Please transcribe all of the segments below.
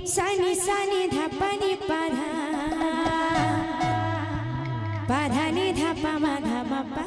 sani sani dha pa ni pa dha ni dha pa ma pa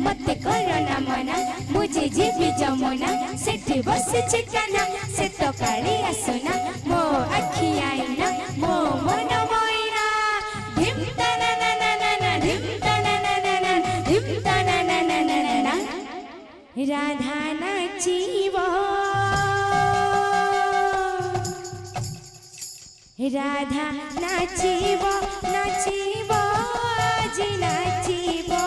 मते corona मना मुझे जीवी जमुना सेठी बस चिकाना से तो काली आसुना मो अखी आईना मो मन मोइना धिम तना ना ना ना ना धिम तना ना ना ना धिम तना ना ना ना ना राधा नाचिबो राधा नाचिबो नाचिबो जी नाचिबो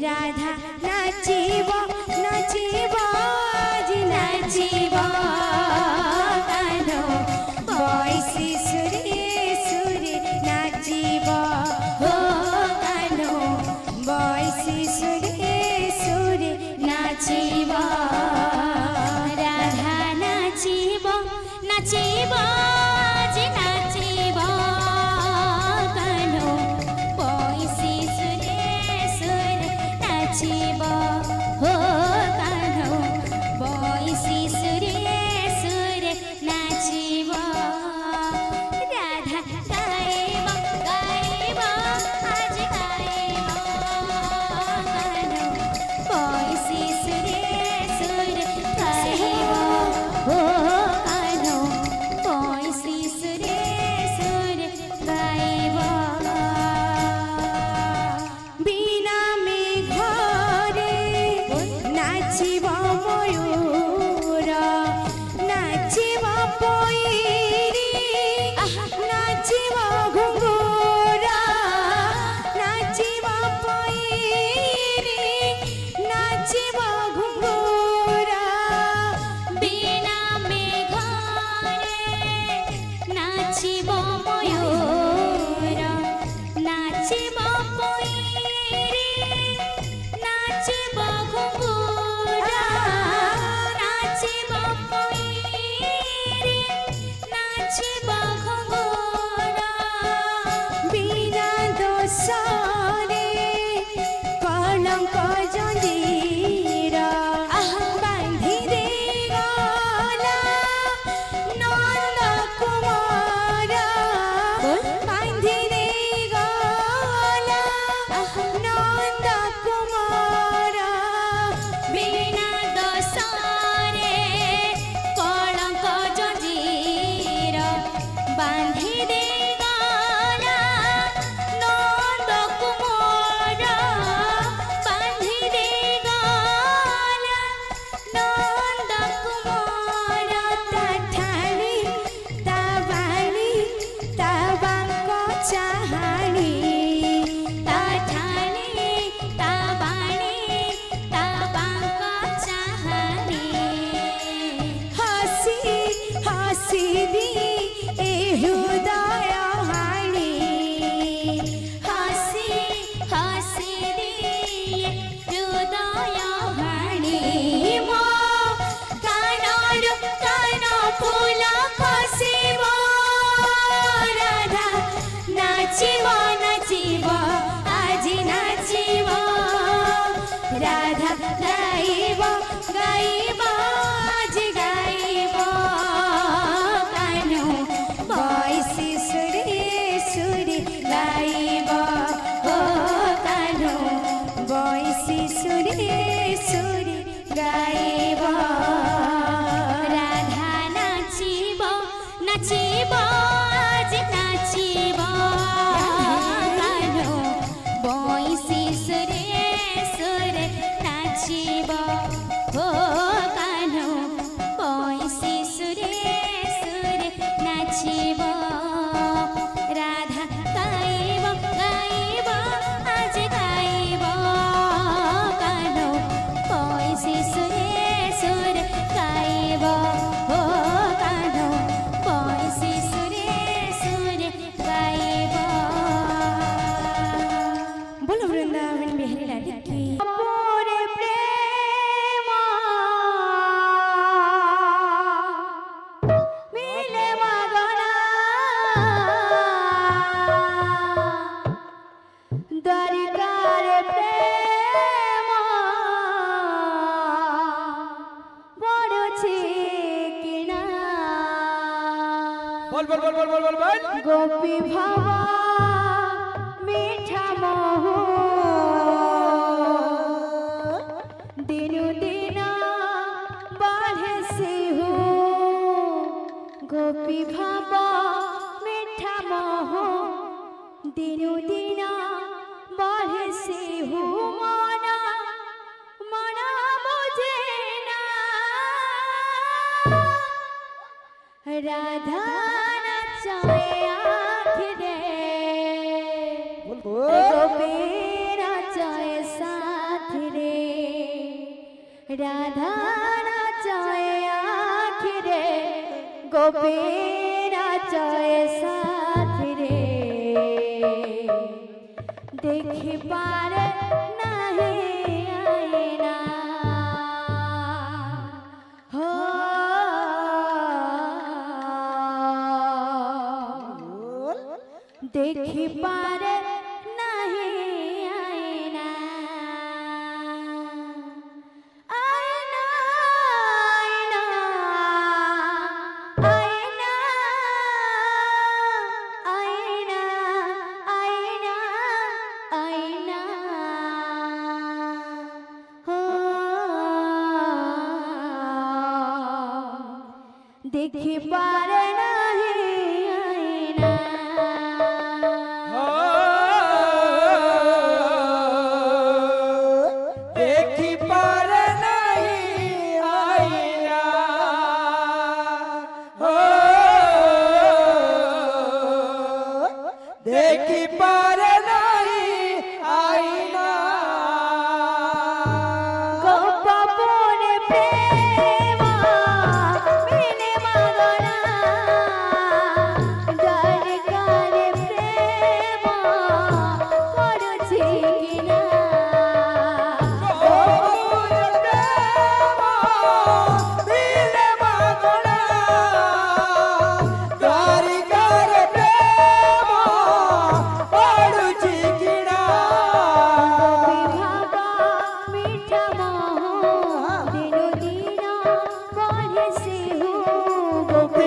राधा नाचिबो नाचिबो जी नाचिबो कानो बॉयसी सुरे सुरे नाचिबो हो कानो बॉयसी सुरे सुरे नाचिबो राधा नाचिबो नाचिबो जी नाचिबो कानो बॉयसी नाचिबो हो कान्हो बॉयसी सुरे सुरे नाचिबो राधा गाइबो गाइबो आज गाइबो कान्हो बॉयसी सुरे सुरे गाइबो हो कान्हो बॉयसी सुरे सुरे गाइबो সুরে গাইব রাধা নাচিব নাচিব আজ নাচিব কানো বইসি সুরে সুরে নাচিব ও কানো বইসি সুরে সুরে নাচিব রাধা গাইব গাইব আজ গাইব কানো বইসি সুরে সুরে গাইব ও কানো বইসি সুরে সুরে গাইব बोलो वृंदावन बिहारी लाल की पूरे प्रेम मिले मगना दरकार प्रेम बड़छे किना बोल बोल बोल बोल बोल बोल बोल गोपी भावा मीठा मोह दिनु दिन बढ़े से हो गोपी भावा मीठा मोह दिनु दिन बढ़े से हो मना मना मुझे ना राधा नचाए आखिरे बोल गोपी नचाए साथ रे राधा नचाए आखिरे गोपी नचाए साथ रे देखी पारे नहीं आईना हो देखी पारे नहीं आईना आईना आईना आईना आईना आईना आईना हो देखी पारे नहीं आईना देखी पर नहीं आईना हो देखी पर नहीं आईना गोपपुर प्रेम मिले मगना दरकार प्रेम पड़छे किना गोपी भावा मीठा मोह दिनु दिन बढ़े से हो गोपी गोपी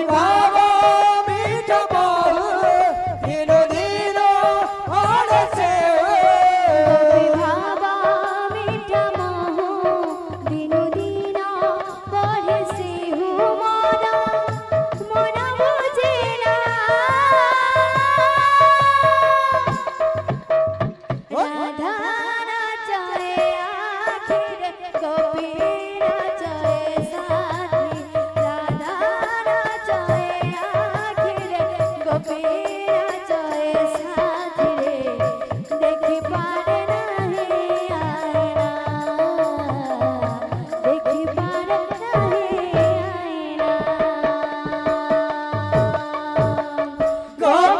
भावा मीठा मोह दिनु दिन बढ़े से हो मना मना मुझे ना राधा नचाए आखिर गोपी नचाए साथी राधा नचाए आखिर गोपी नचाए साथी रे देखी पारे नहीं आईना देखी पारे नहीं आईना कर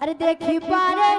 আরে দেখি পারে